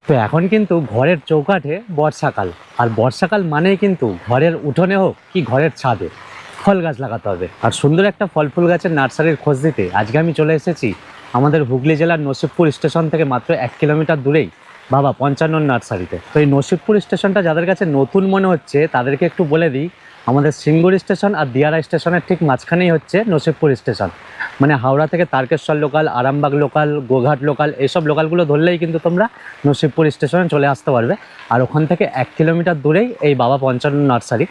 তো এখন কিন্তু ঘরের চৌকাঠে বর্ষাকাল, আর বর্ষাকাল মানেই কিন্তু ঘরের উঠোনে হোক কি ঘরের ছাদে ফল গাছ লাগাতে হবে। আর সুন্দর একটা ফল ফুল গাছের নার্সারির খোঁজ দিতে আজকে আমি চলে এসেছি আমাদের হুগলি জেলার নসিবপুর স্টেশন থেকে মাত্র 1 কিলোমিটার দূরেই বাবা 55 নার্সারিতে। তো এই নসিবপুর স্টেশনটা যাদের কাছে নতুন মনে হচ্ছে তাদেরকে একটু বলে দিই, আমাদের সিঙ্গুর স্টেশন আর দিয়ারা স্টেশনের ঠিক মাঝখানেই হচ্ছে নসিবপুর স্টেশন। মানে হাওড়া থেকে Tarakeswar local, Arambagh local, Goghat local, এইসব লোকালগুলো ধরলেই কিন্তু তোমরা নসিবপুর স্টেশনে চলে আসতে পারবে। আর ওখান থেকে 1 কিলোমিটার দূরেই এই বাবা 55 নার্সারি।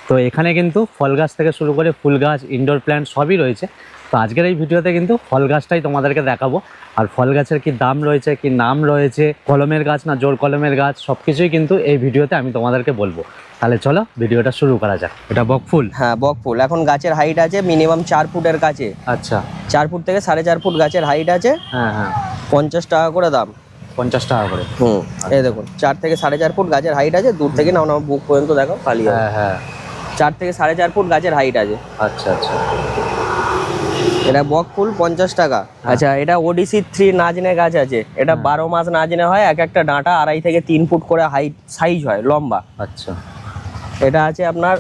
তো এখানে কিন্তু ফল গাছ থেকে শুরু করে ফুল গাছ, ইনডোর প্ল্যান্ট সবই রয়েছে। তো আজকের এই ভিডিওতে কিন্তু ফল গাছটাই তোমাদেরকে দেখাবো, আর ফল গাছের কি দাম রয়েছে, কি নাম রয়েছে, কলমের গাছ না জোর কলমের গাছ, সব কিছুই কিন্তু এই ভিডিওতে আমি তোমাদেরকে বলবো। তাহলে চলো ভিডিওটা শুরু করা যাক। এটা বকফুল? হ্যাঁ, বকফুল। এখন গাছের হাইট আছে মিনিমাম 4 ফুটের কাছে। আচ্ছা, 4 ফুট থেকে 4.5 ফুট গাছের হাইট আছে। হ্যাঁ হ্যাঁ, 50 টাকা করে দাম। 50 টাকা করে? এই দেখুন 4 থেকে 4.5 ফুট গাছের হাইট আছে। দূর থেকে না বুক পর্যন্ত দেখো খালি। হ্যাঁ হ্যাঁ, 4 থেকে 4.5 ফুট গাছের হাইট আছে। আচ্ছা আচ্ছা। এটা বকফুল 50 টাকা। আচ্ছা, এটা ওডিসি 3 নাজনে গাছ আছে। এটা 12 মাস নাজনে হয়। এক একটা ডাঁটা 2.5 থেকে 3 ফুট করে হাইট সাইজ হয়, লম্বা। আচ্ছা, এটা আছে আপনার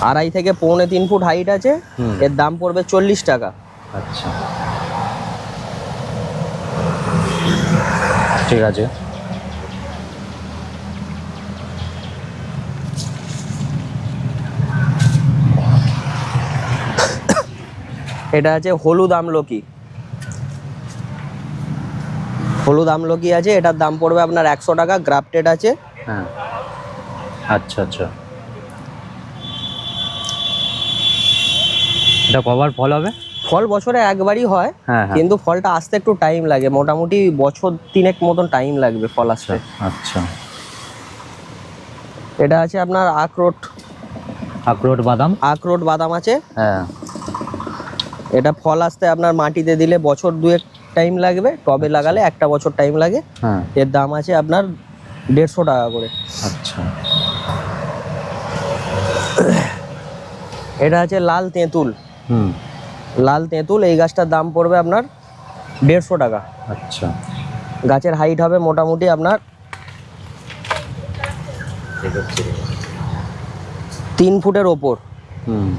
2.5 থেকে 3.25 ফুট হাইট আছে। এর দাম পড়বে 40 টাকা। আচ্ছা ঠিক আছে। এটা আছে হলুদ আমলকি। হলুদ আমলকি আছে, এটার দাম পড়বে আপনার 100 টাকা। গ্রাফটেড আছে। হ্যাঁ, আচ্ছা আচ্ছা। এটা কবার ফল হবে? ফল বছরে একবারই হয়। হ্যাঁ হ্যাঁ, কিন্তু ফলটা আসতে একটু টাইম লাগে, মোটামুটি বছর 3 মতন টাইম লাগবে ফল আসতে। আচ্ছা। এটা আছে আপনার আখরোট। আখরোট বাদাম? আখরোট বাদাম আছে। হ্যাঁ। এটা ফল আসতে আপনার মাটিতে দিলে বছর 2 টাইম লাগবে, টবে লাগালে 1 বছর টাইম লাগে। হ্যাঁ, এর দাম আছে আপনার 150 টাকা করে। আচ্ছা। এটা আছে লাল তেঁতুল। হুম, লাল তেঁতুল এই গাছটার দাম পড়বে আপনার 150 টাকা। আচ্ছা। গাছের হাইট হবে মোটামুটি আপনার 3 ফুটের ওপর। হুম,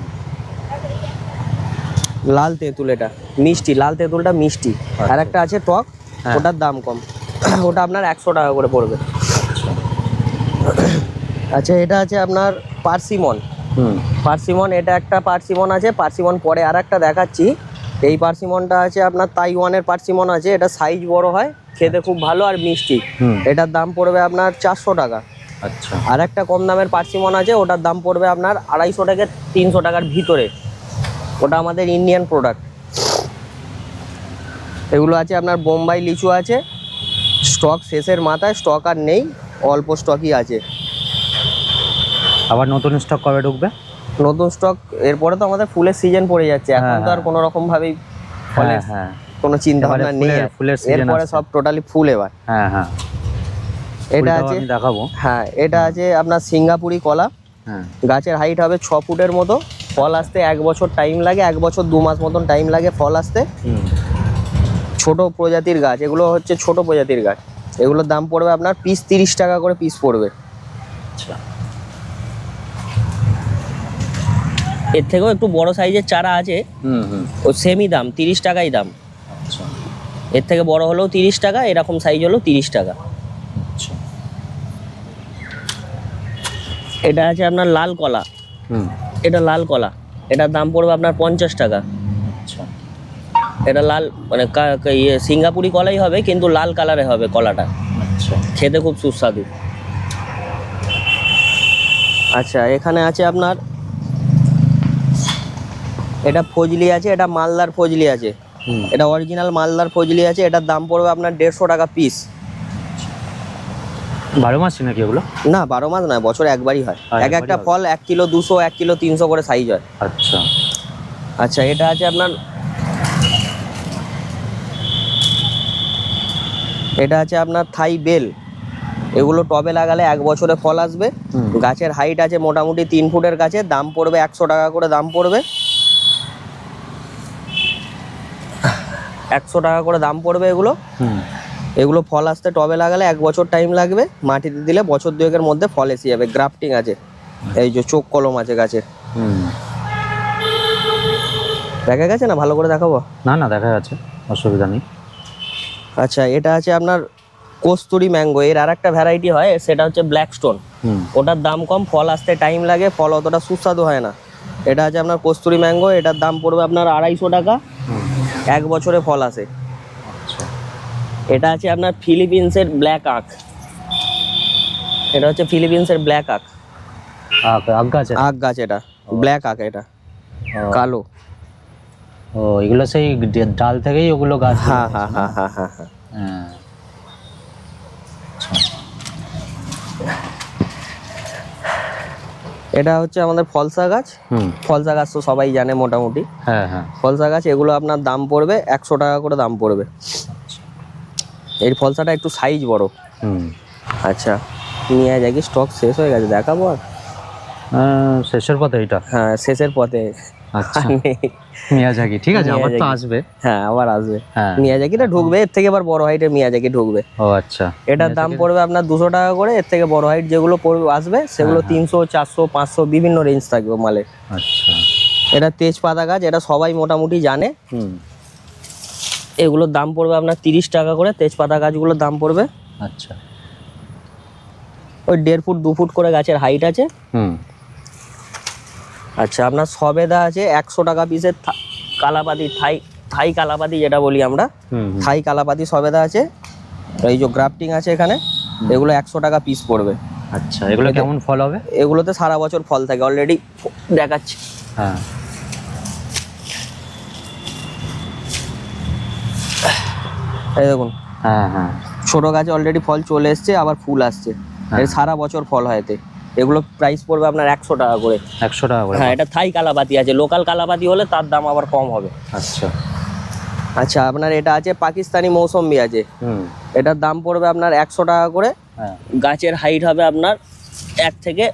লাল তেঁতুল এটা মিষ্টি, লাল তেঁতুলটা মিষ্টি। আর একটা আছে টক, হ্যাঁ। ওটার দাম কম। ওটা আপনার 100 টাকা করে পড়বে। আচ্ছা। আচ্ছা, এটা আছে আপনার পার্সিমন। পার্সিমন, এটা একটা পার্সিমন আছে। পার্সিমন পরে আর একটা দেখাচ্ছি। এই পার্সিমনটা আছে আপনার তাইওয়ানের পার্সিমন আছে। এটা সাইজ বড় হয়, খেতে খুব ভালো আর মিষ্টি। এটার দাম পড়বে আপনার 400 টাকা। আচ্ছা। আর একটা কম দামের পার্সিমন আছে, ওটার দাম পড়বে আপনার 250 থেকে 300 টাকার ভিতরে। ওটা আমাদের ইন্ডিয়ান প্রোডাক্ট। এগুলো আছে আপনার বোম্বাই লিচু আছে। স্টক শেষের মাথায়, স্টক আর নেই, অল্প স্টকই আছে। আবার নতুন স্টক কবে ঢুকবে? নতুন স্টক এরপরে তো আমাদের ফুলের সিজন পড়ে যাচ্ছে। এখন তো আর কোনো রকম ভাবেই ফলের কোনো চিন্তা ভাবনা নেই। এরপরে সব টোটালি ফুল এবার। হ্যাঁ হ্যাঁ, এটা আছে দেখাবো। হ্যাঁ, এটা আছে আপনার সিঙ্গাপুরি কলা। হ্যাঁ, গাছের হাইট হবে 6 ফুটের মতো। ফল আসতে 1 বছর টাইম লাগে, 1 বছর 2 মাস মতন টাইম লাগে ফল আসতে। ছোট প্রজাতির গাছ, এগুলো হচ্ছে ছোট প্রজাতির গাছ। এগুলোর দাম পড়বে আপনার পিস 30 টাকা করে পিস পড়বে। আচ্ছা। এর থেকেও একটু বড় সাইজের চারা আছে, ও সেমই দাম, 30 টাকাই দাম। আচ্ছা। এর থেকে বড় হলেও 30 টাকা, এরকম সাইজ হলেও 30 টাকা। আচ্ছা। এটা আছে আপনার লাল কলা। এটা লাল কলা, এটার দাম পড়বে আপনার 50 টাকা। আচ্ছা। এটা লাল মানে সিঙ্গাপুরি কলাই হবে, কিন্তু লাল কালারে হবে কলাটা। আচ্ছা। খেতে খুব সুস্বাদু। আচ্ছা, এখানে আছে আপনার এটা ফজলি আছে। এটা মালদার ফজলি আছে। এটা অরিজিনাল মালদার ফজলি আছে। এটার দাম পড়বে আপনার 150 টাকা পিস। 12 মাসই নাকি এগুলো? না, 12 মাস নয়, বছর একবারই হয়। এক একটা ফল 1 কিলো 200, 1 কিলো 300 করে সাইজ হয়। আচ্ছা। আচ্ছা, এটা আছে আপনার, এটা আছে আপনার থাই বেল। এগুলো টবে লাগালে 1 বছরে ফল আসবে। গাছের হাইট আছে মোটামুটি 3 ফুটের কাছে। দাম পড়বে 100 টাকা করে দাম পড়বে। 100 টাকা করে দাম পড়বে এগুলো। এগুলো ফল আসতে টবে লাগালে 1 বছর টাইম লাগবে, মাটিতে দিলে বছর 2-এর মধ্যে ফল এসে যাবে। গ্রাফটিং আছে, এই যে চোখ কলম আছে গাছের। দেখা গেছে না? ভালো করে দেখাবো? না দেখা যাচ্ছে, অসুবিধা নেই। আচ্ছা, এটা আছে আপনার কস্তুরি ম্যাঙ্গো। এর আর একটা ভ্যারাইটি হয়, সেটা হচ্ছে ব্ল্যাক স্টোন। ওটার দাম কম, ফল আসতে টাইম লাগে, ফল অতটা সুস্বাদু হয় না। এটা আছে আপনার কস্তুরি ম্যাঙ্গো, এটার দাম পড়বে আপনার 250 টাকা, 1 বছরে ফল আসে। এটা আছে আপনার ফিলিপিন্সের ব্ল্যাক আখ। এটা হচ্ছে ফিলিপিন্সের ব্ল্যাক আখ। আখ গাছ? আখ গাছ, এটা ব্ল্যাক আখ, এটা কালো। ও, এগুলো সেই ডাল থেকেই ওগুলো গাছ? হ্যাঁ হ্যাঁ হ্যাঁ হ্যাঁ হ্যাঁ হ্যাঁ। এটা হচ্ছে আমাদের ফলসা গাছ। ফলসা গাছ তো সবাই জানে মোটামুটি। হ্যাঁ হ্যাঁ। ফলসা গাছ, এগুলো আপনার দাম পড়বে 100 টাকা করে দাম পড়বে। এই ফলসাটা একটু সাইজ বড়। আচ্ছা, নিয়ে যাই কি? স্টক শেষ হয়ে গেছে, দেখাবো আর? শেষের পথে এটা? হ্যাঁ, শেষের পথে। আচ্ছা, মিয়াজাকি, ঠিক আছে, আবার তো আসবে। হ্যাঁ, আবার আসবে। হ্যাঁ, মিয়াজাকিটা ঢুকবে, এর থেকে আবার বড় হাইটের মিয়াজাকি ঢুকবে। ও আচ্ছা। এটার দাম পড়বে আপনার 200 টাকা করে। এর থেকে বড় হাইট যেগুলো পড়বে আসবে সেগুলো 300, 400, 500 বিভিন্ন রেঞ্জ থাকবে মালের। আচ্ছা। এটা তেজপাতা গাছ, এটা সবাই মোটামুটি জানে। এগুলোর দাম পড়বে আপনার 30 টাকা করে। তেজপাতা গাছগুলোর দাম পড়বে। আচ্ছা। ওই 1.5 ফুট 2 ফুট করে গাছের হাইট আছে। আচ্ছা, আপনার সবেদা আছে 100 টাকা পিসের। কালাপাতি, থাই কালাপাতি যেটা বলি আমরা, থাই কালাপাতি সবেদা আছে। এই যে গ্রাফটিং আছে এখানে, এগুলো 100 টাকা পিস পড়বে। আচ্ছা, এগুলো কেমন ফল হবে? এগুলোতে সারা বছর ফল থাকে, অলরেডি দেখাচ্ছি। হ্যাঁ, এই দেখুন। হ্যাঁ হ্যাঁ, ছোট গাছে অলরেডি ফল চলে এসছে, আবার ফুল আসছে। এর সারা বছর ফল হয় এতে। এগুলো প্রাইস পড়বে আপনার 100 টাকা করে। 100 টাকা করে? হ্যাঁ, এটা থাই কালাপাতি আছে। লোকাল কালাপাতি হলে তার দাম আবার কম হবে। আচ্ছা। আচ্ছা, আপনার এটা আছে পাকিস্তানি মৌসম্বি আছে। এটার দাম পড়বে আপনার 100 টাকা করে। গাছের হাইট হবে আপনার 1 থেকে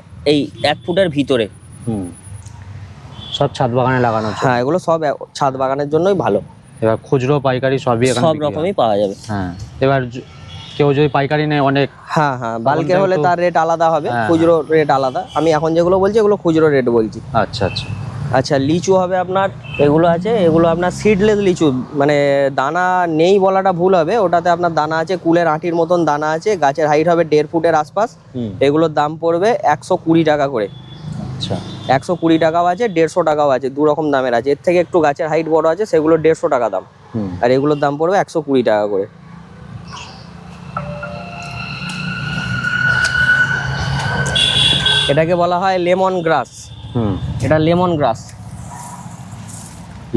1 ফুটের ভিতরে। সব ছাদ বাগানে লাগানো? হ্যাঁ, এগুলো সব ছাদ বাগানের জন্যই ভালো। এবার খুচরো পাইকারি সবই এখানে? সব রকমই পাওয়া যাবে। হ্যাঁ, এবার কেউ যদি পাইকারি নেয় অনেক? হ্যাঁ হ্যাঁ, বাল্কে হলে তার রেট আলাদা হবে, খুচরো রেট আলাদা। আমি এখন যেগুলো বলছি এগুলো খুচরো রেট বলছি। আচ্ছা আচ্ছা। আচ্ছা, লিচু হবে আপনার, এগুলো আছে, এগুলো আপনার সিডলেস লিচু, মানে দানা নেই বলাটা ভুল হবে। ওটাতে আপনার দানা আছে, কুলের আঁটির মতন দানা আছে। গাছের হাইট হবে 1.5 ফুটের আশপাশ। এগুলোর দাম পড়বে 120 টাকা করে। আচ্ছা, 120 টাকাও আছে, 150 টাকাও আছে, 2 রকম দামের আছে। এর থেকে একটু গাছের হাইট বড় আছে, সেগুলো 150 টাকা দাম। আর এগুলোর দাম পড়বে 120 টাকা করে। এটাকে বলা হয় লেমন গ্রাস। এটা লেমন গ্রাস।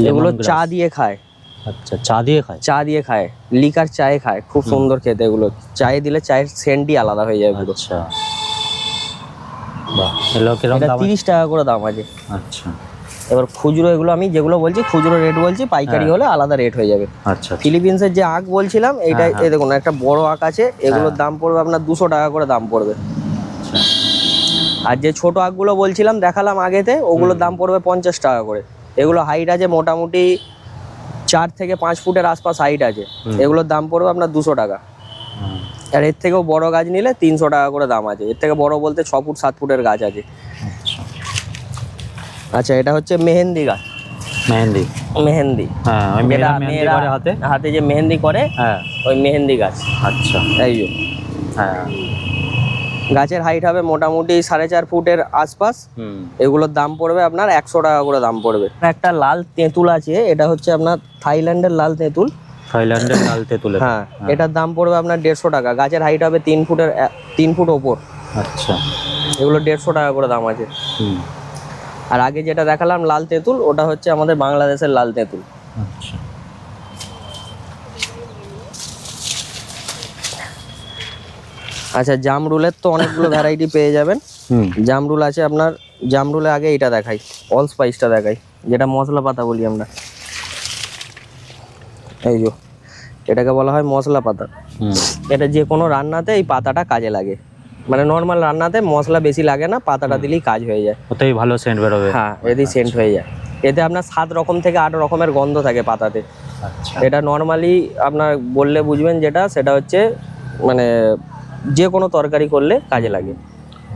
এগুলো চা দিয়ে খায়। আচ্ছা, চা দিয়ে খায়? চা দিয়ে খায়, লিকার চায়ে খায়, খুব সুন্দর খেতে। এগুলো চায়ে দিলে চায়ের সেন্টই আলাদা হয়ে যাবে পুরো। আচ্ছা, বাহ, এগুলো কিরকম দাম? 30 টাকা করে দাম আছে। আচ্ছা। এবার খুচরো, এগুলো আমি যেগুলো বলছি খুচরো রেট বলছি, পাইকারি হলে আলাদা রেট হয়ে যাবে। আচ্ছা। ফিলিপিন্সের যে আখ বলছিলাম, এইটা এই দেখুন, একটা বড় আখ আছে। এগুলোর দাম পড়বে আপনার 200 টাকা করে দাম পড়বে। আর যে ছোট আখগুলো বলছিলাম, দেখালাম আগেতে, ওগুলোর দাম পড়বে 50 টাকা করে। এগুলো হাইট আছে মোটামুটি 4 থেকে 5 ফুটের আশপাশ হাইট আছে। এগুলোর দাম পড়বে আপনার 200 টাকা। আর এর থেকেও বড় গাছ নিলে 300 টাকা করে দাম আছে। এর থেকে বড় বলতে 6 ফুট 7 ফুটের গাছ আছে। আচ্ছা, এটা হচ্ছে মেহেন্দি গাছ। মেহেন্দি? মেহেন্দি, হ্যাঁ, যেটা মেয়েরা হাতে যে মেহেন্দি করে, হ্যাঁ, ওই মেহেন্দি গাছ। আচ্ছা, এই যে, হ্যাঁ, গাছের হাইট হবে মোটামুটি 4.5 ফুটের আশপাশ। এগুলোর দাম পড়বে আপনার 100 টাকা করে দাম পড়বে। একটা লাল তেঁতুল আছে, এটা হচ্ছে আপনার থাইল্যান্ডের লাল তেঁতুল। থাইল্যান্ডের লাল তেঁতুল? হ্যাঁ, এটার দাম পড়বে আপনার 150 টাকা। গাছের হাইট হবে 3 ফুট ওপর। আচ্ছা, এগুলো 150 টাকা করে দাম আছে। আর আগে যেটা দেখালাম লাল তেঁতুল, ওটা হচ্ছে আমাদের বাংলাদেশের লাল তেঁতুল। আচ্ছা। আচ্ছা, জামরুলের তো অনেকগুলো ভ্যারাইটি পেয়ে যাবেন। জামরুল আছে আপনার, জামরুলে আগে এটা দেখাই, অল স্পাইসটা দেখাই, যেটা মশলা পাতা বলি আমরা। এই যে, এটাকে বলা হয় মশলা পাতা। এটা যে কোনো রান্নাতে এই পাতাটা কাজে লাগে। মানে নর্মাল রান্নাতে মশলা বেশি লাগে না, পাতাটা দিলেই কাজ হয়ে যায়। ওতেই ভালো সেন্ট বেরোবে? হ্যাঁ, এতেই সেন্ট হয়ে যায়। এতে আপনার 7 রকম থেকে 8 রকমের গন্ধ থাকে পাতাতে। আচ্ছা। এটা নর্মালি আপনার বললে বুঝবেন যেটা, সেটা হচ্ছে মানে যে কোনো তরকারি করলে কাজে লাগে।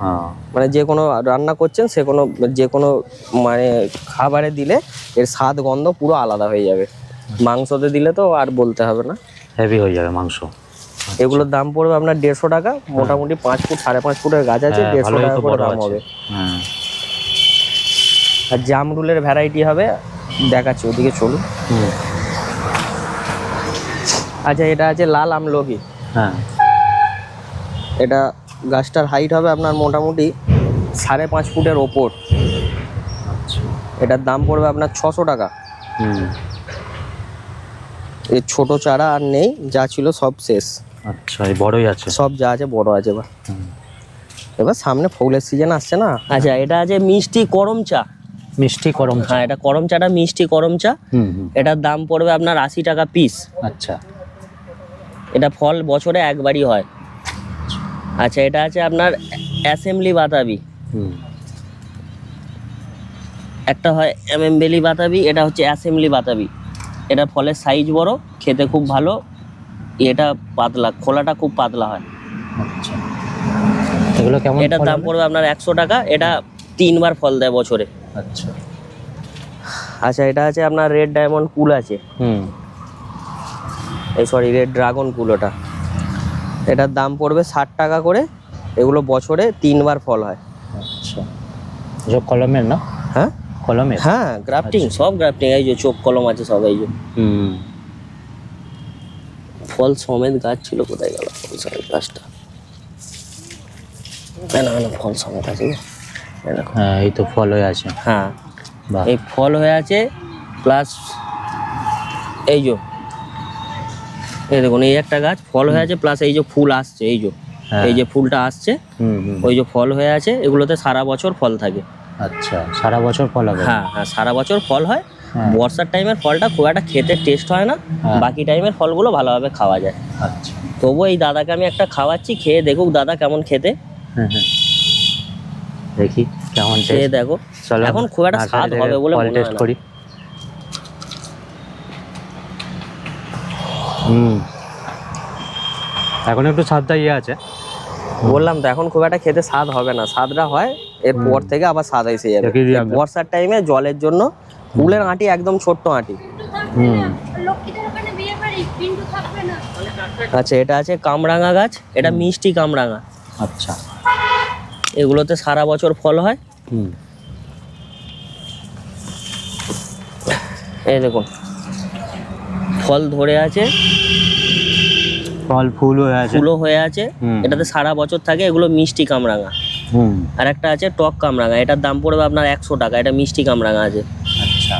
হ্যাঁ। মানে যে কোনো রান্না করছেন যে কোনো মানে খাবারে দিলে এর স্বাদ গন্ধ পুরো আলাদা হয়ে যাবে। মাংসতে দিলে তো আর বলতে হবে না, হেভি হয়ে যাবে মাংস। এগুলোর দাম পড়বে আপনার 150 টাকা। মোটামুটি 5 ফুট 5.5 ফুটের গাছ আছে, হ্যাঁ, 150 ভালোই টাকা তো করে বড় দাম আছে। হবে। হ্যাঁ। আর জামরুলের ভ্যারাইটি হবে, দেখাচ্ছি ওদিকে চলুন। হুম। আচ্ছা, এটা আছে লাল আমলকি। হ্যাঁ। এটা গাছটার হাইট হবে আপনার মোটামুটি 5.5 ফুটের ওপর। আচ্ছা। এটার দাম পড়বে আপনার 600 টাকা। হুম। এর ছোট চারা আর নেই, যা ছিল সব শেষ। আচ্ছা, এই বড়ই আছে। সব যা আছে বড় আছে। এবার হুম। এবার সামনে ফুলের সিজন আসছে না। আচ্ছা, এটা আছে মিষ্টি করম চা। মিষ্টি করম চা। হ্যাঁ, এটা করম চাটা মিষ্টি করম চা। হুম হুম। এটার দাম পড়বে আপনার 80 টাকা পিস। আচ্ছা। এটা ফল বছরে একবারই হয়। আচ্ছা, এটা আছে আপনার অ্যাসেম্বলি বাতাবি। হুম। একটা হয় এমএমবেলি বাতাবি, এটা হচ্ছে অ্যাসেম্বলি বাতাবি। এটা ফলের সাইজ বড়, খেতে খুব ভালো। এটা পাতলা, খোলাটা খুব পাতলা হয়। আচ্ছা। এগুলো কেমন? এটার ফল দাম হবে? পড়বে আপনার 100 টাকা। এটা 3বার ফল দেয় বছরে। আচ্ছা। আচ্ছা, এটা আছে আপনার রেড ডায়মন্ড কুল আছে, হুম। এই সরি রেড ড্রাগন কুল। ওটা এটার দাম পড়বে 60 টাকা করে। এগুলো বছরে 3বার ফল হয়। আচ্ছা। যে কলমের না? হ্যাঁ কলমের? হ্যাঁ, গ্রাফটিং, সব গ্রাফটিং। এই যে চোখ কলম আছে সব। এই যে হুম। ফল সমেত গাছ ছিল, কোথায় গেল ফল সমেত গাছটা? না না, ফল সমেত আছে। এই দেখো। হ্যাঁ, এই তো ফল হয়ে আছে। হ্যাঁ, বাহ। এই ফল হয়ে আছে প্লাস এই যে এই দেখুন, এই একটা গাছ ফল হয়ে আছে প্লাস এই যে ফুল আসছে। এই যে হ্যাঁ। এই যে ফুলটা আসছে, হুম হুম। ওই যে ফল হয়ে আছে। এগুলোতে সারা বছর ফল থাকে। আচ্ছা, সারা বছর ফল হবে? হ্যাঁ হ্যাঁ, সারা বছর ফল হয়। হ্যাঁ। বর্ষার টাইমের ফলটা খুব একটা খেতে টেস্ট হয় না, হ্যাঁ। বাকি টাইমের ফলগুলো ভালোভাবে খাওয়া যায়। আচ্ছা। তবুও এই দাদাকে আমি একটা খাওয়াচ্ছি, খেয়ে দেখুক দাদা কেমন খেতে। হ্যাঁ হ্যাঁ, দেখি কেমন খেয়ে taste। দেখো। চলো এখন খুব একটা নার্সারি স্বাদ থেকে হবে বলে ফল মনে হয় টেস্ট না। করি। হুম, এখন একটু স্বাদটা আছে। বললাম তো, এখন খুব একটা খেতে স্বাদ হবে না, স্বাদটা হয় এরপর থেকে আবার স্বাদ এসে যাবে। দেখি দিয়ে আমি। বর্ষার টাইমে জলের জন্য ফুলের আঁটি একদম ছোট্ট আঁটি। হুম। আচ্ছা, এটা আছে কামরাঙা গাছ। এটা মিষ্টি কামরাঙা। আচ্ছা। এগুলোতে সারা বছর ফল হয়। হুম। এই দেখুন, ফল ধরে আছে, ফল ফুল হয়ে আছে। ফুলও হয়ে আছে। হুম। এটাতে সারা বছর থাকে। এগুলো মিষ্টি কামরাঙা। হুম। আর একটা আছে টক কামরাঙা। এটার দাম পড়বে আপনার 100 টাকা। এটা মিষ্টি কামরাঙা আছে। আচ্ছা।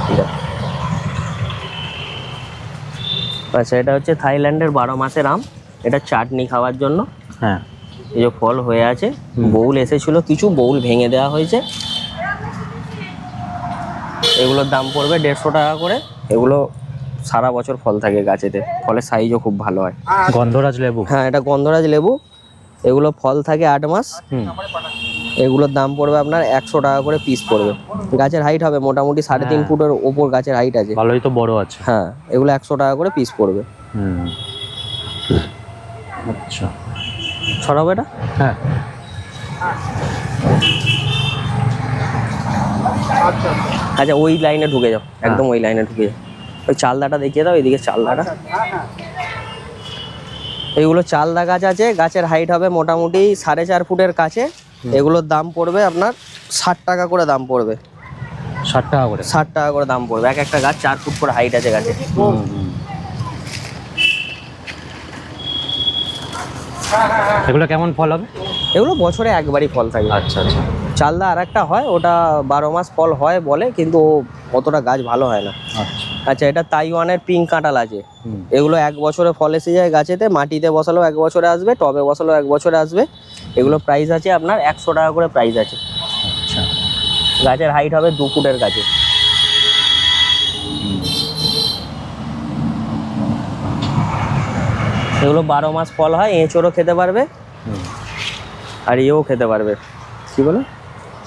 ঠিক আছে। আচ্ছা, এটা হচ্ছে থাইল্যান্ডের 12 মাসের আম। এটা চাটনি খাওয়ার জন্য। হ্যাঁ। এই যে ফল হয়ে আছে, হুম। বউল এসেছিল কিছু, বউল ভেঙে দেওয়া হয়েছে। এগুলোর দাম পড়বে 150 টাকা করে। এগুলো সারা বছর ফল থাকে গাছেতে, ফলের সাইজও খুব ভালো হয়। গন্ধরাজ লেবু? হ্যাঁ, এটা গন্ধরাজ লেবু। এগুলো ফল থাকে 8 মাস। হুম। এগুলোর দাম পড়বে আপনার 100 টাকা করে পিস পড়বে। গাছের হাইট হবে মোটামুটি 3.5 হ্যাঁ। ফুটের ওপর গাছের হাইট আছে। ভালোই তো বড় আছে। হ্যাঁ, এগুলো 100 টাকা করে পিস পড়বে। হুম। আচ্ছা। ছড়াবো এটা। হ্যাঁ। আচ্ছা, ওই লাইনে ঢুকে যাও, একদম ওই লাইনে ঢুকে যাও। ওই চালদাটা দেখিয়ে দাও, এইদিকে চালদাটা। এইগুলো চালদা গাছ আছে, গাছের হাইট হবে মোটামুটি 4.5 ফুটের কাছে। এগুলোর দাম পড়বে আপনার 60 টাকা করে দাম পড়বে। 60 টাকা করে? 60 টাকা করে দাম পড়বে। এক একটা গাছ 4 ফুট করে হাইট আছে গাছে। হুম হুম। এগুলো কেমন ফল হবে? এগুলো বছরে একবারই ফল থাকে। আচ্ছা আচ্ছা। চালদা আর একটা হয়, ওটা 12 মাস ফল হয় বলে, কিন্তু অতটা গাছ ভালো হয় না। আচ্ছা। আচ্ছা, এটা তাইওয়ানের পিঙ্ক কাঁঠাল আছে। হুম। এগুলো 1 বছরে ফল এসে যায় গাছেতে। মাটিতে বসালেও 1 বছরে আসবে, টবে বসালেও 1 বছরে আসবে। এগুলো প্রাইস আছে আপনার 100 টাকা করে প্রাইস আছে। আচ্ছা। গাছের হাইট হবে 2 ফুটের কাছে। এগুলো 12 মাস ফল হয়। এঁচোড়ও খেতে পারবে হুম। আর এও খেতে পারবে। কি বলে,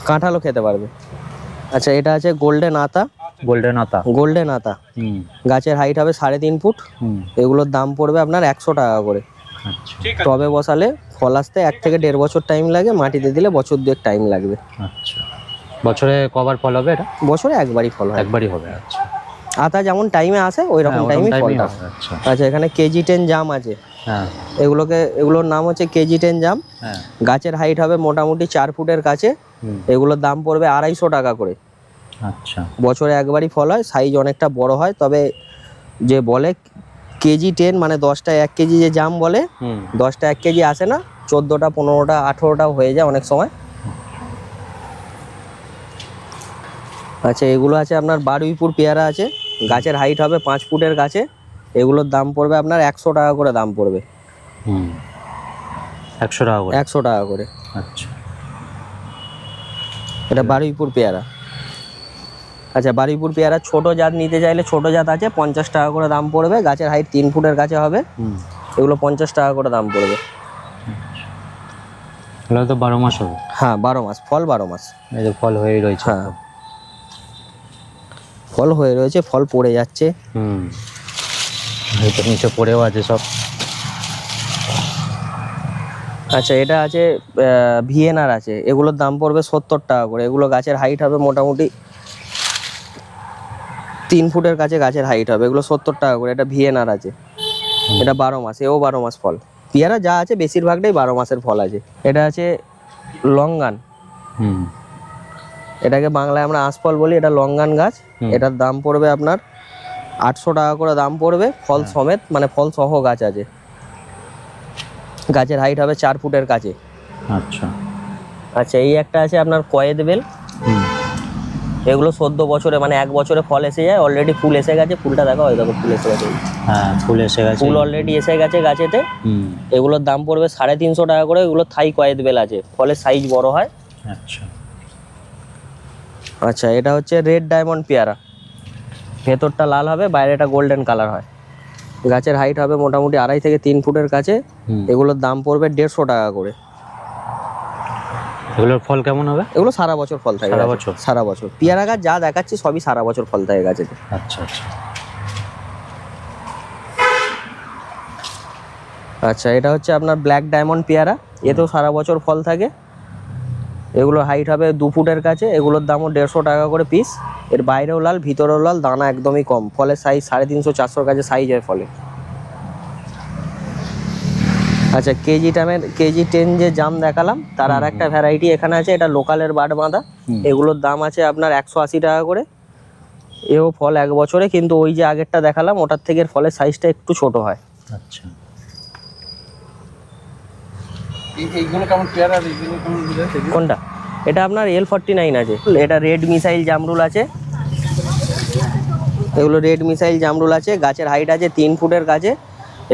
কাঁঠালও খেতে পারবে। আচ্ছা এটা আছে গোল্ডেন আতা। গোল্ডেন আতা। গোল্ডেন আতা হুম গাছের হাইট হবে 3.5 ফুট। হুম। এগুলোর দাম পড়বে আপনার 100 টাকা করে। আচ্ছা টবে বসালে ফল আসতে 1 থেকে 1.5 বছর টাইম লাগে, মাটিতে দিলে বছর 2 টাইম লাগবে। আচ্ছা, বছরে কবার ফল হবে এটা? বছরে একবারই ফল হয়। একবারই হবে। আচ্ছা, আতা যেমন টাইমে আসে ওই রকম হ্যাঁ, ওরকম টাইমে টাইমেই ফলটা। হবে। আচ্ছা আচ্ছা এখানে কেজি 10 জাম আছে। হ্যাঁ এগুলোর নাম হচ্ছে কেজি 10 জাম। হ্যাঁ। গাছের হাইট হবে মোটামুটি 4 ফুটের কাছে। হুম। এগুলোর দাম পড়বে 250 টাকা করে। আচ্ছা বছরে একবারই ফল হয়, সাইজ অনেকটা বড় হয়। তবে যে বলে কেজি 10 মানে 10টা 1 কেজি যে জাম বলে, হুম 10টা 1 কেজি আসে না, 14টা 15টা 18টাও হয়ে যায় অনেক সময়। আচ্ছা এগুলো আছে আপনার বারুইপুর পেয়ারা আছে, গাছের হাইট হবে 5 ফুটের কাছে। এগুলোর দাম পড়বে আপনার 100 টাকা করে দাম পড়বে। হুম 100 টাকা করে। 100 টাকা করে। আচ্ছা এটা বারুইপুর পেয়ারা। আচ্ছা বারুইপুর পেয়ারা ছোট জাত নিতে চাইলে ছোট জাত আছে, 50 টাকা করে দাম পড়বে। গাছের হাইট 3 ফুটের কাছে হবে। হুম। এগুলো 50 টাকা করে দাম পড়বে। এগুলো তো 12 মাস হবে। হ্যাঁ 12 মাস ফল, 12 মাস। এই যে ফল হয়েই রয়েছে। হ্যাঁ ফল হয়ে রয়েছে, ফল পড়ে যাচ্ছে। হুম, এই তো নিচে পড়েও আছে সব। আচ্ছা এটা আছে ভিএনআর আছে, এগুলোর দাম পড়বে 70 টাকা করে। এগুলো গাছের হাইট হবে মোটামুটি 3 ফুটের কাছে গাছের হাইট হবে। এগুলো 70 টাকা করে। এটা ভিএনআর আছে, এটা 12 মাস, এও 12 মাস ফল। পেয়ারা যা আছে বেশিরভাগটাই 12 মাসের ফল আছে। এটা আছে লঙ্গান। হুম এটাকে বাংলায় আমরা আঁশফল বলি, এটা লঙ্গান গাছ। এটার দাম পড়বে আপনার 800 টাকা করে দাম পড়বে, ফল সমেত, মানে ফল সহ গাছ আছে। গাছের হাইট হবে 4 ফুটের কাছে। আচ্ছা আচ্ছা এই একটা আছে আপনার কয়েদ বেল। হুম। এগুলো 14 বছরে মানে 1 বছরে ফল এসে যায়। অলরেডি ফুল এসে গেছে, ফুলটা দেখো, ওই দেখো ফুল এসে গেছে। হ্যাঁ ফুল এসে গেছে। ফুল অলরেডি এসে গেছে গাছেতে। হুম। এগুলোর দাম পড়বে 350 টাকা করে। এগুলো থাই কয়েদ বেল আছে, ফলের সাইজ বড় হয়। আচ্ছা আচ্ছা এটা হচ্ছে রেড ডায়মন্ড পেয়ারা। ভেতরটা লাল হবে, বাইরেটা গোল্ডেন কালার হয়। গাছের হাইট হবে মোটামুটি 2.5 থেকে 3 ফুটের কাছে। হুম। এগুলোর দাম পড়বে 150 টাকা করে। এগুলোর ফল কেমন হবে? এগুলো সারা বছর ফল থাকে। সারা গাছে। বছর? সারা বছর পেয়ারা গাছ যা দেখাচ্ছি সবই সারা বছর ফল থাকে গাছে। আচ্ছা আচ্ছা আচ্ছা এটা হচ্ছে আপনার ব্ল্যাক ডায়মন্ড পেয়ারা, এতেও সারা বছর ফল থাকে। এগুলো হাইট হবে 2 ফুটের কাছে। এগুলোর দামও 150 টাকা করে পিস। এর বাইরেও লাল ভিতরেও লাল, দানা একদমই কম। ফলের সাইজ 350-400 কাছে সাইজ হয় ফলে। আচ্ছা কেজি 10 যে জাম দেখালাম তার আর একটা ভ্যারাইটি এখানে আছে, এটা লোকালের বাট বাঁধা। এগুলোর দাম আছে আপনার 180 টাকা করে। এও ফল 1 বছরে, কিন্তু ওই যে আগেরটা দেখালাম ওটার থেকে এর ফলের সাইজটা একটু ছোট হয়। আচ্ছা এইগুলো কেমন পেয়ারা, এইগুলো কেমন বুঝাচ্ছে? কোনটা? এটা আপনার L49 আছে। এটা রেড মিসাইল জামরুল আছে। এগুলো রেড মিসাইল জামরুল আছে, গাছের হাইট আছে 3 ফুটের কাছে।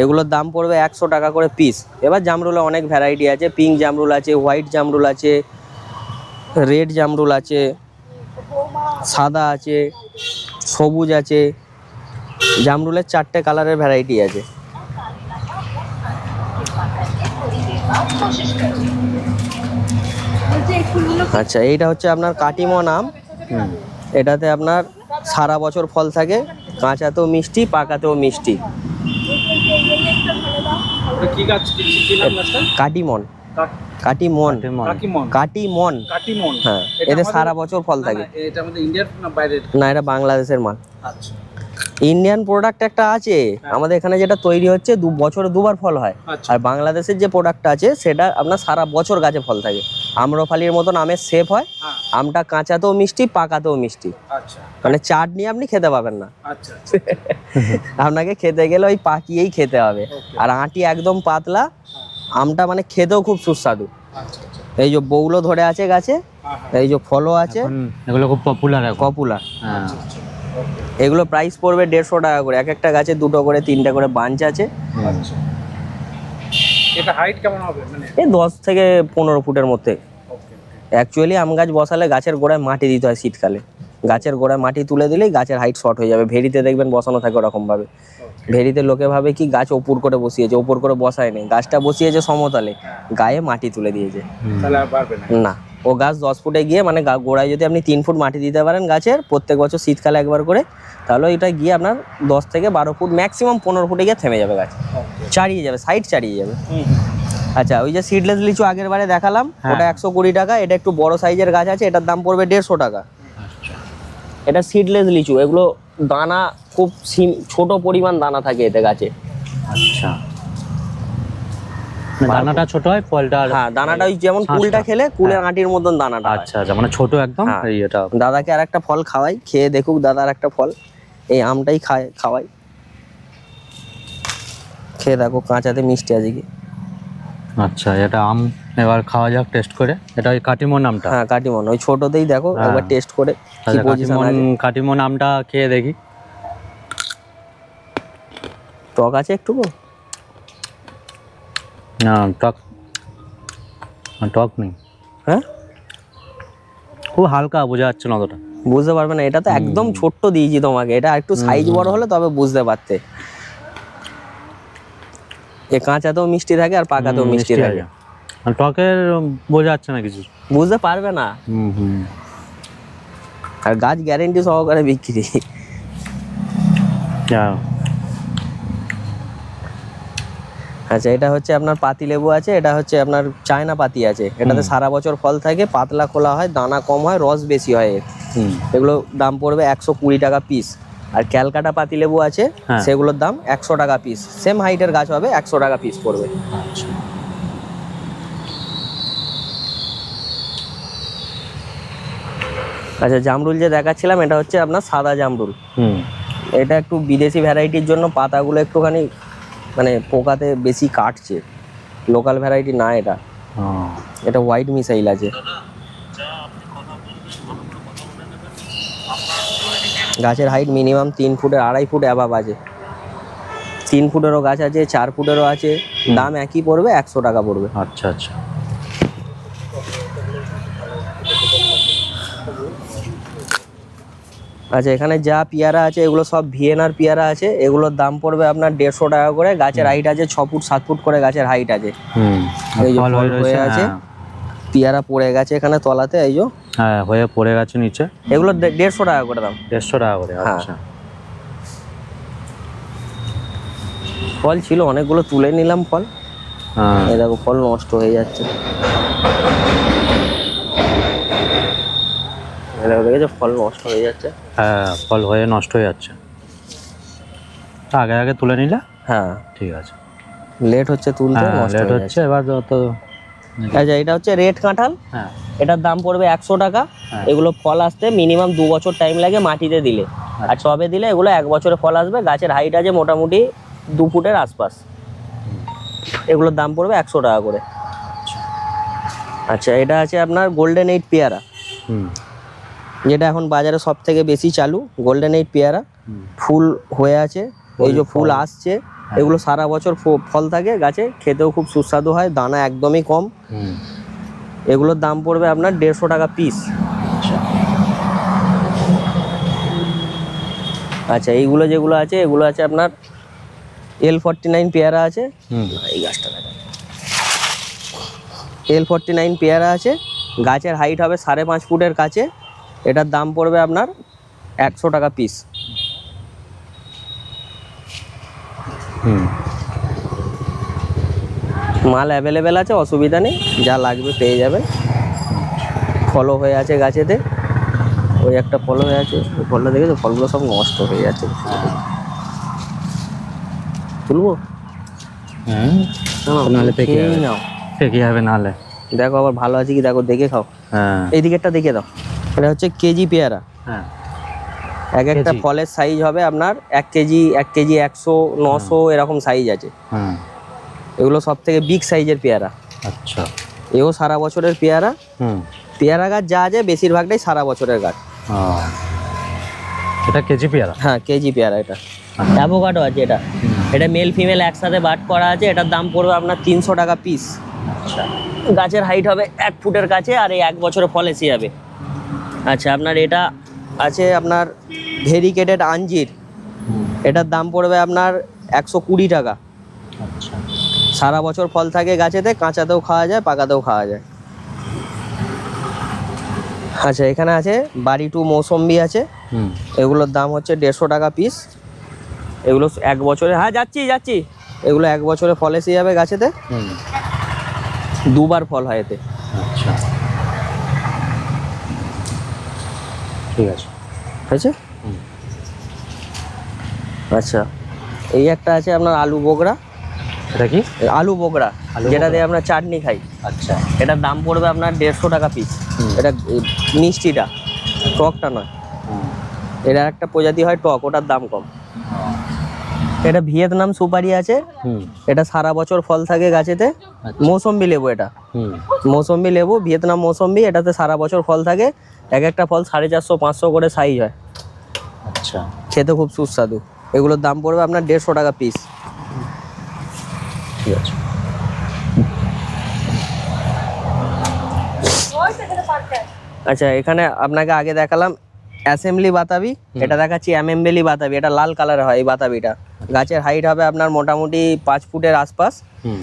এগুলোর দাম পড়বে 100 টাকা করে পিস। এবার জামরুলে অনেক ভ্যারাইটি আছে, পিঙ্ক জামরুল আছে, হোয়াইট জামরুল আছে, রেড জামরুল আছে, সাদা আছে, সবুজ আছে। জামরুলের 4টে কালারের ভ্যারাইটি আছে। আচ্ছা এইটা হচ্ছে আপনার কাটিমন আম। এটাতে আপনার সারা বছর ফল থাকে, কাঁচাতেও মিষ্টি পাকাতেও মিষ্টি। কি গাছ, কি নাম গাছটা? কাটিমন। কাটিমন। কাকিমন। কাটিমন। কাটিমন। হ্যাঁ এটা এতে আমাদের- সারা বছর ফল না, থাকে। না, এটা আমাদের ইন্ডিয়ার না বাইরের? না এটা বাংলাদেশের মাল। আচ্ছা ইন্ডিয়ান প্রোডাক্ট একটা আছে আমাদের এখানে, যেটা তৈরি হচ্ছে বছরে 2বার ফল হয়। আচ্ছা। আর বাংলাদেশের যে প্রোডাক্টটা আছে সেটা আপনার সারা বছর গাছে ফল থাকে। আম্রফালির মতন আমের শেপ হয়। হ্যাঁ আমটা কাঁচাতেও মিষ্টি পাকাতেও মিষ্টি, আচ্ছা মানে চাটনি আপনি খেতে পাবেন না। আচ্ছা আপনাকে খেতে গেলে ওই পাকিয়েই খেতে হবে। আর আঁটি একদম পাতলা, আমটা মানে খেতেও খুব সুস্বাদু। আচ্ছা আচ্ছা এই যে বউলো ধরে আছে গাছে, হ্যাঁ হ্যাঁ এই যে ফলও আছে, এখন এগুলো খুব পপুলার এখন। পপুলার। হ্যাঁ এগুলো প্রাইস পড়বে 150 টাকা করে। এক একটা গাছে 2টো করে 3টে করে বাঞ্চ আছে। আচ্ছা। এটা হাইট কেমন হবে মানে? এই 10 থেকে 15 ফুটের মধ্যে। ওকে অ্যাকচুয়ালি আম গাছ বসালে গাছের গোড়ায় মাটি দিতে হয় শীতকালে। গাছের গোড়ায় মাটি তুলে দিলেই গাছের হাইট শর্ট হয়ে যাবে। ভেরিতে দেখবেন বসানো থাকে ওরকম ভাবে। ভেরিতে লোকে ভাবে কি গাছ ওপর করে বসিয়েছে, ওপর করে বসায় নেই, গাছটা বসিয়েছে সমতলে, গায়ে মাটি তুলে দিয়েছে। তাহলে আর পারবে না। না ও গাছ 10 ফুটে গিয়ে মানে গোড়ায় যদি আপনি 3 ফুট মাটি দিতে পারেন গাছের প্রত্যেক বছর শীতকালে একবার করে, তাহলে এটা গিয়ে আপনার 10 থেকে 12 ফুট ম্যাক্সিমাম 15 ফুটে গিয়ে থেমে যাবে গাছ, চারিয়ে যাবে, সাইড চারিয়ে যাবে। আচ্ছা, ওই যে সিডলেস লিচু আগের বারে দেখালাম, ওটা 120 টাকা। এটা একটু বড় সাইজের গাছ আছে, এটার দাম পড়বে 150 টাকা। এটা সিডলেস লিচু, এগুলো দানা খুব ছোট পরিমাণ দানা থাকে এতে গাছে। আচ্ছা, দানাটা ছোট হয়, ফলটা হ্যাঁ, দানাটা ওই যেমন কুলটা খেলে কুলের আঁটির মতন দানাটা। আচ্ছা আচ্ছা, মানে ছোট একদম। এই এটা দাদাকে আর একটা ফল খাওয়াই, খেয়ে দেখুক দাদা আর একটা ফল, এই আমটাই খাওয়াই, খেয়ে দেখো কাঁচাতে মিষ্টি আছে কি। আচ্ছা, এটা আম এবার খাওয়া যাক টেস্ট করে। এটা ওই কাটিমন আমটা? হ্যাঁ, কাটিমন, ওই ছোটতেই দেখো একবার টেস্ট করে কি পজিশন আছে। কাটিমন আমটা খেয়ে দেখি। টক আছে একটু? না, টক নেই। হ্যাঁ, খুব হালকা, বোঝা যাচ্ছে না অতটা। বুঝতে পারবে না, এটা তো একদম ছোট্ট দিয়েছি তোমাকে, এটা একটু সাইজ বড় হলে তবে বুঝতে পারতে। এ কাঁচাতেও মিষ্টি থাকে আর পাকাতেও মিষ্টি থাকে। টকের বোঝা যাচ্ছে না কিছু, বুঝতে পারবে না। আর গাছ গ্যারেন্টি সহকারে বিক্রি। আচ্ছা, এটা হচ্ছে আপনার পাতি লেবু আছে, এটা হচ্ছে আপনার চায়না পাতি আছে। এটাতে সারা বছর ফল থাকে, পাতলা খোলা হয়, দানা কম হয়, রস বেশি হয় এর। এগুলো দাম পড়বে 120 টাকা পিস। আর ক্যালকাটা পাতি লেবু আছে, সেগুলোর দাম 100 টাকা পিস। সেম হাইটের গাছ হবে, 100 টাকা পিস পড়বে। আচ্ছা, জামরুল যে দেখাচ্ছিলাম, এটা হচ্ছে আপনার সাদা জামরুল। এটা একটু বিদেশি ভ্যারাইটির জন্য পাতাগুলো একটুখানি মানে পোকাতে বেশি কাটছে, লোকাল ভ্যারাইটি না এটা। এটা হোয়াইট মিসাইল আছে। গাছের হাইট মিনিমাম 3 ফুটের 2.5 ফুট অ্যাভাব আছে। 3 ফুটেরও গাছ আছে, 4 ফুটেরও আছে। দাম একই পড়বে, 100 টাকা পড়বে। আচ্ছা আচ্ছা। আচ্ছা, এখানে যা পেয়ারা আছে এগুলো সব ভিয়েনার পেয়ারা আছে। এগুলোর দাম পড়বে আপনার 150 টাকা করে। গাছের হাইট আছে 6 ফুট 7 ফুট করে গাছের হাইট আছে। এই যে ফল হয়ে আছে, পেয়ারা পড়ে গেছে এখানে তলাতে, এই যে হ্যাঁ হয়ে পড়ে গেছে নিচে। এগুলো 150 টাকা করে দাম। 150 টাকা করে। আচ্ছা, ফল ছিল অনেকগুলো, তুলে নিলাম ফল। এই দেখো ফল নষ্ট হয়ে যাচ্ছে, দেখেছো ফল নষ্ট হয়ে যাচ্ছে। হ্যাঁ, ফল হয়ে নষ্ট হয়ে যাচ্ছে। আগে আগে তুলে নিলে হ্যাঁ ঠিক আছে। লেট হচ্ছে তুলতে, লেট হচ্ছে এবার তো। আচ্ছা, এটা হচ্ছে রেড কাঁঠাল। হ্যাঁ, এটার দাম পড়বে 100 টাকা। এগুলো ফল আসতে মিনিমাম 2 বছর টাইম লাগে মাটিতে দিলে, আর টবে দিলে এগুলো 1 বছরে ফল আসবে। গাছের হাইট আছে মোটামুটি 2 ফুটের আশপাশ। এগুলোর দাম পড়বে 100 টাকা করে। আচ্ছা, এটা আছে আপনার গোল্ডেন 8 পেয়ারা, যেটা এখন বাজারে সব থেকে বেশি চালু। গোল্ডেন 8 পেয়ারা, ফুল হয়ে আছে, এই যে ফুল আসছে। এগুলো সারা বছর ফল থাকে গাছে, খেতেও খুব সুস্বাদু হয়, দানা একদমই কম। এগুলোর দাম পড়বে আপনার 150 টাকা পিস। আচ্ছা, এইগুলো যেগুলো আছে এগুলো আছে আপনার L49 পেয়ারা আছে। এই গাছটা দেখা, L49 পেয়ারা আছে। গাছের হাইট হবে 5.5 ফুটের কাছে। এটার দাম পড়বে আপনার 100 টাকা পিস। মাল অ্যাভেলেবেল আছে, অসুবিধা নেই, যা লাগবে পেয়ে যাবেন। ফলও হয়ে আছে গাছেতে, ওই একটা ফল হয়ে আছে, ওই ফলটা দেখেছো, ফলগুলো সব নষ্ট হয়ে যাচ্ছে। তুলবো? নাহলে পেকে যাবে, নাহলে দেখো আবার ভালো আছে কি, দেখো দেখে খাও। এই দিকেরটা দেখে দাও। এটা হচ্ছে কেজি পেয়ারা। এক একটা ফলের সাইজ হবে আপনার 1 কেজি 100 900 এরকম সাইজ আছে। এগুলো সব থেকে বিগ সাইজের পেয়ারা। আচ্ছা, এও সারা বছরের পেয়ারা। পেয়ারা গাছ যা আছে বেশিরভাগটাই সারা বছরের গাছ। এটা কেজি পেয়ারা? হ্যাঁ, কেজি পেয়ারা। এটা অ্যাভোকাডো আছে, এটা মেল ফিমেল একসাথে বাট করা আছে। এটার দাম পড়বে আপনার 300 টাকা পিস। আচ্ছা, গাছের হাইট হবে 1 ফুটের কাছে, আর এই 1 বছরে ফল এসে যাবে। আচ্ছা, আপনার এটা আছে আপনার ভেরিকেটেড আঞ্জির। এটার দাম পড়বে আপনার 120 টাকা। আচ্ছা, সারা বছর ফল থাকে গাছেতে, কাঁচাতেও খাওয়া যায়, পাকাতেও খাওয়া যায়। আচ্ছা এখানে আছে বাড়ি টু মৌসম্বি আছে, হুম এগুলোর দাম হচ্ছে 150 টাকা পিস। এগুলো 1 বছরে, হ্যাঁ যাচ্ছি, এগুলো 1 বছরে ফল এসে যাবে গাছেতে, হুম 2বার ফল হয় এতে। আচ্ছা ঠিক আছে। হয়েছে? হুম। আচ্ছা এই একটা আছে আপনার আলু বোগরা, এটা কি? আলু বোগরা আলু যেটা বোগরা? দিয়ে আমরা চাটনি খাই। আচ্ছা এটার দাম পড়বে আপনার 150 টাকা পিস। হুম। এটা মিষ্টিটা, টকটা নয়। হুম। এটা একটা প্রজাতি হয় টক, ওটার দাম কম। এটা ভিয়েতনাম সুপারি আছে, হুম এটা সারা বছর ফল থাকে গাছেতে। আচ্ছা। মৌসম্বি লেবু, এটা হুম মৌসম্বি লেবু, ভিয়েতনাম মৌসম্বি, এটাতে সারা বছর ফল থাকে। এক একটা ফল 450-500 করে সাইজ হয়, আচ্ছা খেতে খুব সুস্বাদু। এগুলোর দাম পড়বে আপনার 150 টাকা পিস। ঠিক আছে। আচ্ছা এখানে আপনাকে আগে দেখালাম অ্যাসেম্বলি বাতাবি, এটা দেখাচ্ছি অ্যামেম্বেলি বাতাবি। এটা লাল কালার হয় এই বাতাবিটা। গাছের হাইট হবে আপনার মোটামুটি 5 ফুটের আশপাশ। হুম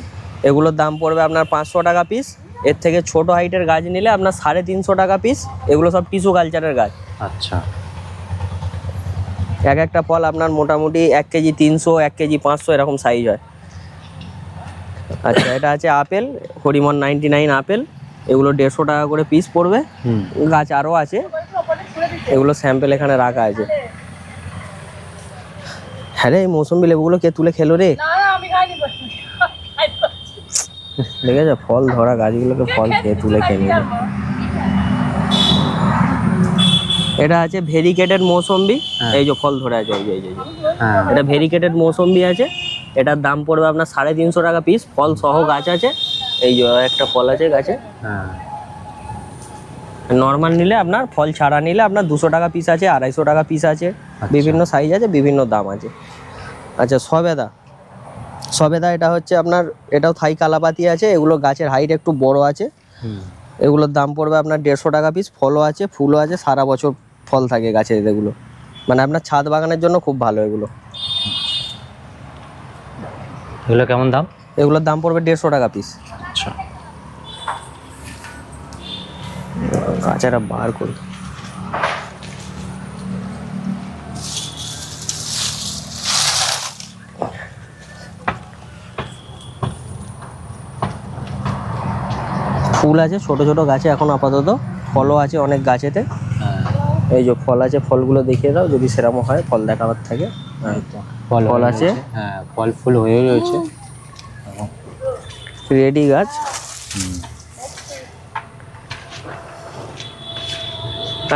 এগুলোর দাম পড়বে আপনার 500 টাকা পিস। এর থেকে ছোট হাইটের গাছ নিলে আপনার 350 টাকা পিস। এগুলো সব টিস্যু কালচারের গাছ। আচ্ছা এক একটা ফল আপনার মোটামুটি 1 কেজি 300, 1 কেজি 500 এরকম সাইজ হয়। আচ্ছা এটা আছে আপেল, হরিমন 99 আপেল। এগুলো 150 টাকা করে পিস পড়বে। হুম গাছ আরও আছে, এগুলো স্যাম্পেল এখানে রাখা আছে। হ্যাঁ রে, এই মৌসুমি লেবুগুলো কে তুলে খেলো রে? দেখেছ ফল ধরা গাছগুলোকে ফল খেয়ে তুলে খেয়ে নিল। এটা আছে ভেরিকেটেড মৌসম্বি। হ্যাঁ। এই যে ফল ধরে আছে, এই যে হ্যাঁ এটা ভেরিকেটেড মৌসম্বি আছে। এটার দাম পড়বে আপনার 350 টাকা পিস। ফল সহ গাছ আছে, এই যে একটা ফল আছে গাছে। হ্যাঁ নর্মাল নিলে আপনার, ফল ছাড়া নিলে আপনার 200 টাকা পিস আছে, 250 টাকা পিস আছে, আচ্ছা। বিভিন্ন সাইজ আছে, বিভিন্ন দাম আছে। আচ্ছা সবেদা এটা হচ্ছে আপনার, এটাও থাই কালাপাতি আছে। এগুলো গাছের হাইট একটু বড় আছে। হুম এগুলোর দাম পড়বে আপনার 150 টাকা পিস। ফলও আছে, ফুলও আছে, সারা বছর ফল থাকে গাছের। এগুলো মানে আপনার ছাদ বাগানের জন্য খুব ভালো। এগুলো এগুলো কেমন দাম? এগুলোর দাম পড়বে 150 টাকা পিস। আচ্ছা গাছেরা বার করি। ফুল আছে ছোট ছোট গাছে এখন আপাতত, ফলও আছে অনেক গাছেতে। হ্যাঁ এই যে ফল আছে, ফলগুলো দেখিয়ে দাও যদি সেরকম হয়, ফল দেখাবার থাকে। হ্যাঁ, ফল ফল হয়ে আছে। রয়েছে। হ্যাঁ ফল ফুল হয়ে রয়েছে। রেডি গাছ। হুম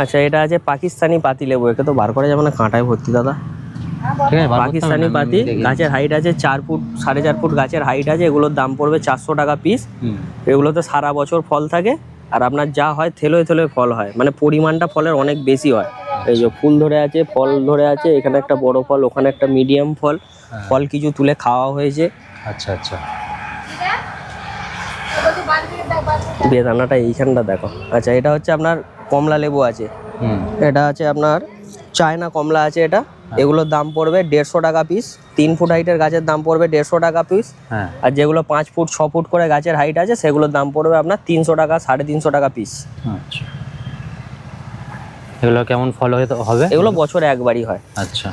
আচ্ছা এটা আছে পাকিস্তানি পাতি লেবু। একে তো বার করা যাবে না, কাঁটায় ভর্তি দাদা। ঠিক আছে, বার করতে হবে পাকিস্তানি না, আমি পাতি, দেখি। গাছের হাইট আছে 4 ফুট 4.5 ফুট গাছের হাইট আছে। এগুলোর দাম পড়বে 400 টাকা পিস। হুম এগুলোতে সারা বছর ফল থাকে। আর আপনার যা হয় থেলোয় থেলোয় ফল হয়, মানে পরিমাণটা ফলের অনেক বেশি হয়। এই যে ফুল ধরে আছে, ফল ধরে আছে, এখানে একটা বড় ফল, ওখানে একটা মিডিয়াম ফল। হ্যাঁ। ফল কিছু তুলে খাওয়া হয়েছে। আচ্ছা আচ্ছা বেদানাটা এইখানটা দেখো। আচ্ছা এটা হচ্ছে আপনার কমলা লেবু আছে। হুম এটা আছে আপনার চায়না কমলা আছে এটা। এগুলোর দাম পড়বে 150 টাকা পিস। 3 ফুট হাইটের গাছের দাম পড়বে 150 টাকা পিস। হ্যাঁ আর যেগুলো 5 ফুট 6 ফুট করে গাছের হাইট আছে, সেগুলোর দাম পড়বে আপনার 300 টাকা 350 টাকা পিস। আচ্ছা এগুলো কেমন ফল হবে? এগুলো বছরে একবারই হয়। আচ্ছা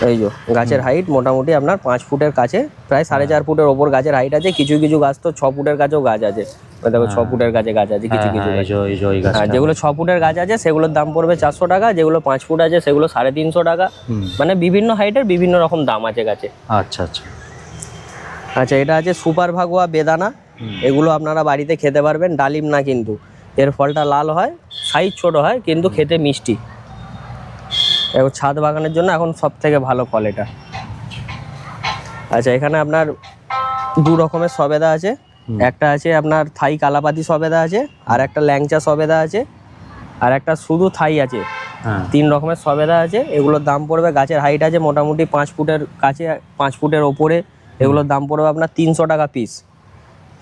এই যে গাছের হাইট মোটামুটি আপনার 5 ফুটের কাছে, প্রায় 4.5 ফুটের ওপর গাছের হাইট আছে। কিছু কিছু গাছ তো 6 ফুটের কাছেও গাছ আছে। ওই দেখো 6 ফুটের কাছে গাছ আছে কিছু হ্যাঁ, কিছু হ্যাঁ, গাছ। এই যে ওই হ্যাঁ, গাছটা। যেগুলো 6 ফুটের গাছ আছে সেগুলোর দাম পড়বে 400 টাকা। যেগুলো 5 ফুট আছে সেগুলো 350 টাকা। হুম মানে বিভিন্ন হাইটের বিভিন্ন রকম দাম আছে গাছে। আচ্ছা আচ্ছা আচ্ছা এটা আছে সুপার ভাগুয়া বেদানা। হুম। এগুলো আপনারা বাড়িতে খেতে পারবেন, ডালিম না কিন্তু। এর ফলটা লাল হয়, সাইজ ছোট হয়, কিন্তু খেতে মিষ্টি। এবং ছাদ বাগানের জন্য এখন সব থেকে ভালো ফল এটা। আচ্ছা এখানে আপনার 2 রকমের সবেদা আছে। একটা আছে আপনার থাই কালাপাতি সবেদা আছে, আর একটা ল্যাংচা সবেদা আছে, আর একটা শুধু থাই আছে। হ্যাঁ 3 রকমের সবেদা আছে। এগুলোর দাম পড়বে, গাছের হাইট আছে মোটামুটি 5 ফুটের কাছে, 5 ফুটের ওপরে। এগুলোর দাম পড়বে আপনার 300 টাকা পিস।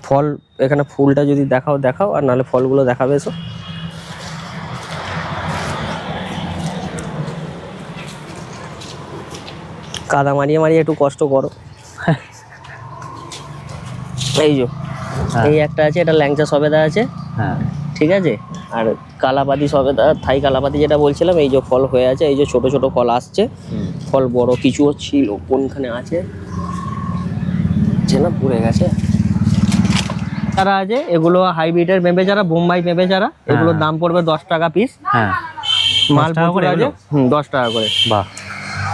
ফল এখানে ফুলটা যদি দেখাও, আর নাহলে ফলগুলো দেখাবে এসো। কাদা মারিয়ে মারিয়ে একটু কষ্ট করো। এই যে হ্যাঁ। এই একটা আছে, এটা ল্যাংচা সবেদা আছে, হ্যাঁ ঠিক আছে। আর কালাপাতি সবেদা, থাই কালাপাতি যেটা বলছিলাম, এই যে ফল হয়ে আছে, এই যে ছোট ছোট ফল আসছে, ফল বড় কিছুও ছিল, কোনখানে আছে না পুড়ে গেছে। চারা আছে, এগুলো হাইব্রিডের পেঁপে চারা, বোম্বাই পেঁপে চারা, এগুলোর দাম পড়বে 10 টাকা পিস। হ্যাঁ, মাল 10 টাকা প্রচুর করে আছে, এগুলো? 10 টাকা করে। বাহ,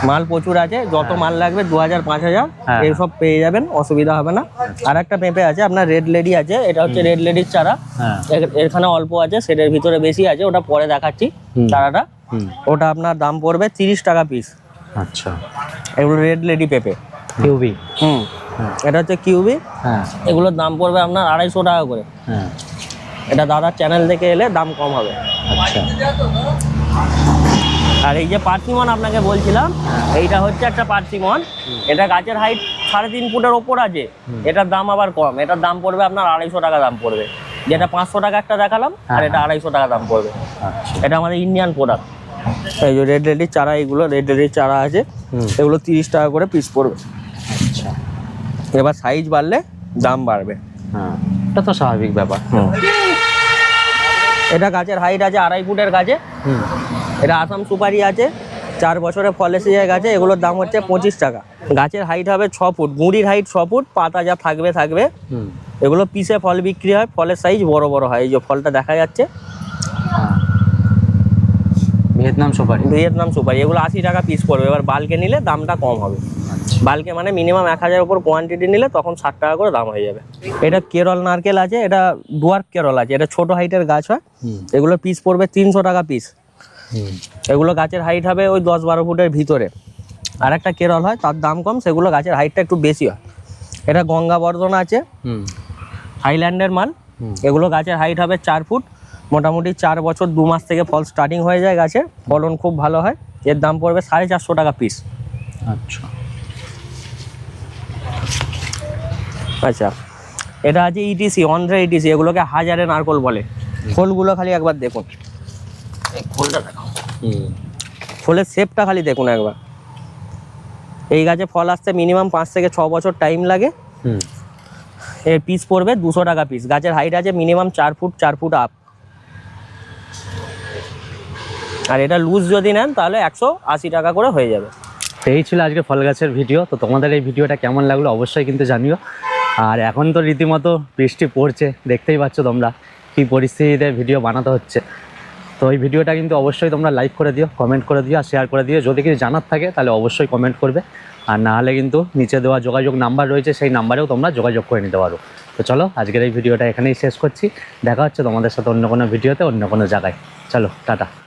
মাল প্রচুর আছে, যত মাল লাগবে 2000 5000 হ্যাঁ। এইসব পেয়ে যাবেন, অসুবিধা হবে না। আর একটা পেঁপে আছে আপনার রেড লেডি আছে, এটা হচ্ছে রেড লেডির চারা। হ্যাঁ, এখানে অল্প আছে, সেটার ভিতরে বেশি আছে, ওটা পরে দেখাচ্ছি চারাটা। ওটা আপনার দাম পড়বে 30 টাকা পিস। আচ্ছা, এগুলো রেড লেডি পেঁপে। কিউবি। এটা হচ্ছে কিউবি, হ্যাঁ, এগুলোর দাম পড়বে আপনার 250 টাকা করে। হ্যাঁ, এটা দাদার চ্যানেল থেকে এলে দাম কম হবে। আচ্ছা, আর এই যে পার্সিমন আপনাকে বলছিলাম, এইটা হচ্ছে একটা পার্সিমন, এটা গাছের হাইট 3.5 ফুটের ওপর আছে। এটার দাম আবার কম, এটার দাম পড়বে আপনার 250 টাকা দাম পড়বে। যেটা 500 টাকা একটা দেখালাম, আর এটা 250 টাকা দাম পড়বে। আচ্ছা, এটা আমাদের ইন্ডিয়ান প্রোডাক্ট। এই যে রেড লেডির চারা, এইগুলো রেড লেডির চারা আছে, এগুলো 30 টাকা করে পিস পড়বে। আচ্ছা, এবার সাইজ বাড়লে দাম বাড়বে। হ্যাঁ, এটা তো স্বাভাবিক ব্যাপার। এটা গাছের হাইট আছে 2.5 ফুটের গাছে। এটা আসাম সুপারি আছে, 4 বছরে ফল এসে যায় গাছে। এগুলোর দাম হচ্ছে 25 টাকা। গাছের হাইট হবে 6 ফুট, গুঁড়ির হাইট 6 ফুট, পাতা যা থাকবে। এগুলো পিসে ফল বিক্রি হয়, ফলের সাইজ বড় বড় হয়। এই যে ফলটা দেখা যাচ্ছে, ভিয়েতনাম সুপারি। ভিয়েতনাম সুপারি, এগুলো 80 টাকা পিস পড়বে। এবার বাল্কে নিলে দামটা কম হবে। বাল্কে মানে মিনিমাম 1000 উপর কোয়ান্টিটি নিলে তখন 60 টাকা করে দাম হয়ে যাবে। এটা কেরল নারকেল আছে, এটা ডুয়ার্ফ কেরল আছে, এটা ছোট হাইটের গাছ হয়। এগুলো পিস পড়বে 300 টাকা পিস। এগুলো গাছের হাইট হবে ওই 10-12 ফুটের ভিতরে। আর একটা কেরল হয়, তার দাম কম, সেগুলো গাছের হাইটটা একটু বেশি হয়। এটা গঙ্গাবর্ধন আছে, থাইল্যান্ডের মাল। এগুলো গাছের হাইট হবে 4 ফুট, মোটামুটি 4 বছর 2 মাস থেকে ফল স্টার্টিং হয়ে যায় গাছে, ফলন খুব ভালো হয়। এর দাম পড়বে 450 টাকা পিস। আচ্ছা, আচ্ছা, এটা আছে ইটিসি, অন্ধ্রা ইটিসি, এগুলোকে হাজারে নারকল বলে। ফলগুলো খালি একবার দেখুন, এই ফলটা দেখো, ফলের শেপটা খালি দেখুন একবার। এই গাছে ফল আসতে মিনিমাম 5 থেকে 6 বছর টাইম লাগে। এর পিস পড়বে 200 টাকা পিস। গাছের হাইট আছে মিনিমাম 4 ফুট আপ। আর এটা লুজ যদি নেন তাহলে 180 টাকা করে হয়ে যাবে। তো এই ছিল আজকে ফল গাছের ভিডিও। তো তোমাদের এই ভিডিওটা কেমন লাগলো অবশ্যই কিন্তু জানিও। আর এখন তো রীতিমতো বৃষ্টি পড়ছে, দেখতেই পাচ্ছ তোমরা কী পরিস্থিতিতে ভিডিও বানাতে হচ্ছে। তো এই ভিডিওটা কিন্তু অবশ্যই তোমরা লাইক করে দিও, কমেন্ট করে দিও আর শেয়ার করে দিও। যদি কিছু জানার থাকে তাহলে অবশ্যই কমেন্ট করবে, আর না হলে কিন্তু নিচে দেওয়া যোগাযোগ নাম্বার রয়েছে, সেই নাম্বারেও তোমরা যোগাযোগ করে নিতে পারো। তো চলো আজকের এই ভিডিওটা এখানেই শেষ করছি। দেখা হচ্ছে তোমাদের সাথে অন্য কোনো ভিডিওতে, অন্য কোনো জায়গায়। চলো, টাটা।